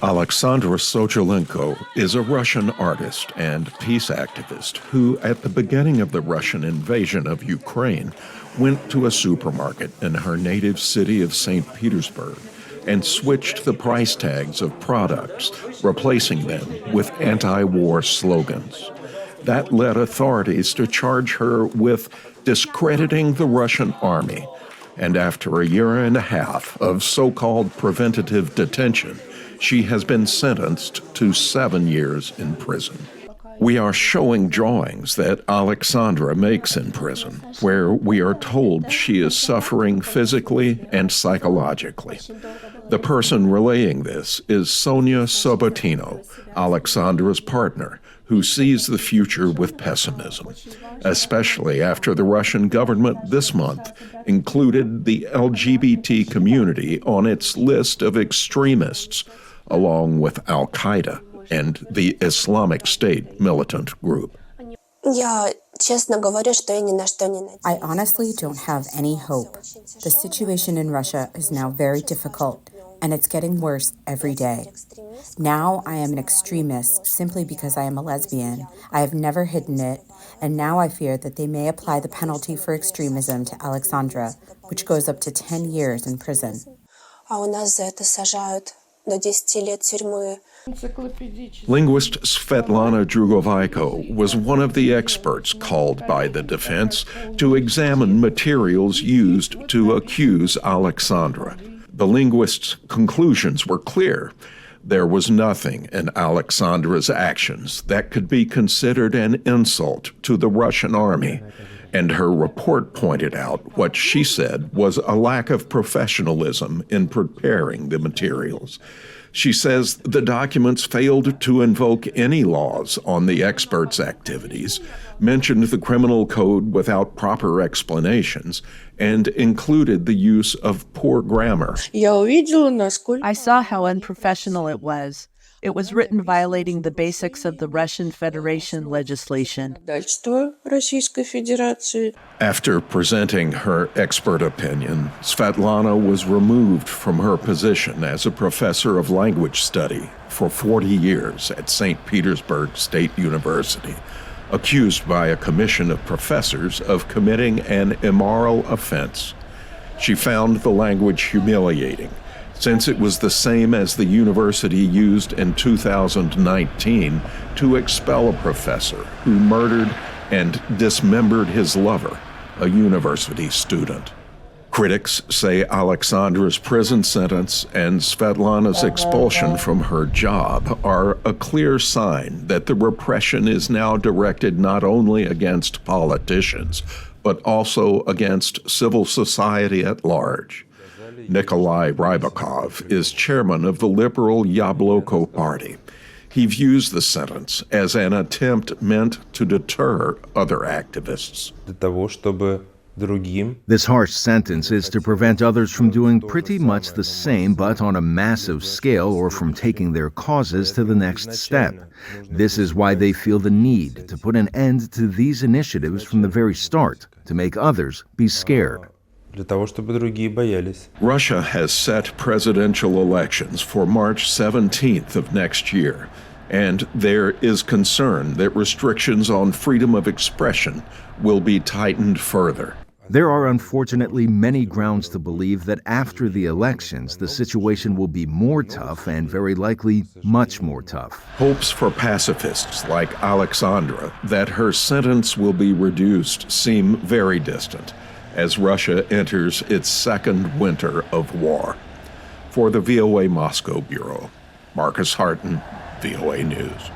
Aleksandra Skochilenko is a Russian artist and peace activist who, at the beginning of the Russian invasion of Ukraine, went to a supermarket in her native city of St. Petersburg and switched the price tags of products, replacing them with anti-war slogans. That led authorities to charge her with discrediting the Russian army. And after a year and a half of so-called preventative detention, she has been sentenced to 7 years in prison. We are showing drawings that Aleksandra makes in prison, where we are told she is suffering physically and psychologically. The person relaying this is Sonia Sobotino, Aleksandra's partner, who sees the future with pessimism, especially after the Russian government this month included the LGBT community on its list of extremists, along with Al-Qaeda and the Islamic State militant group. I honestly don't have any hope. The situation in Russia is now very difficult, and it's getting worse every day. Now I am an extremist simply because I am a lesbian. I have never hidden it, and now I fear that they may apply the penalty for extremism to Aleksandra, which goes up to 10 years in prison. Linguist Svetlana Drugovaiko was one of the experts called by the defense to examine materials used to accuse Aleksandra. The linguist's conclusions were clear. There was nothing in Aleksandra's actions that could be considered an insult to the Russian army, and her report pointed out what she said was a lack of professionalism in preparing the materials. She says the documents failed to invoke any laws on the experts' activities, mentioned the criminal code without proper explanations, and included the use of poor grammar. I saw how unprofessional it was. It was written violating the basics of the Russian Federation legislation. After presenting her expert opinion, Svetlana was removed from her position as a professor of language study for 40 years at St. Petersburg State University, accused by a commission of professors of committing an immoral offense. She found the language humiliating, since it was the same as the university used in 2019 to expel a professor who murdered and dismembered his lover, a university student. Critics say Aleksandra's prison sentence and Svetlana's expulsion from her job are a clear sign that the repression is now directed not only against politicians, but also against civil society at large. Nikolai Rybakov is chairman of the liberal Yabloko party. He views the sentence as an attempt meant to deter other activists. This harsh sentence is to prevent others from doing pretty much the same but on a massive scale or from taking their causes to the next step. This is why they feel the need to put an end to these initiatives from the very start, to make others be scared. Russia has set presidential elections for March 17th of next year, and there is concern that restrictions on freedom of expression will be tightened further. There are unfortunately many grounds to believe that after the elections, the situation will be more tough and very likely much more tough. Hopes for pacifists like Aleksandra that her sentence will be reduced seem very distant as Russia enters its second winter of war. For the VOA Moscow Bureau, Marcus Harton, VOA News.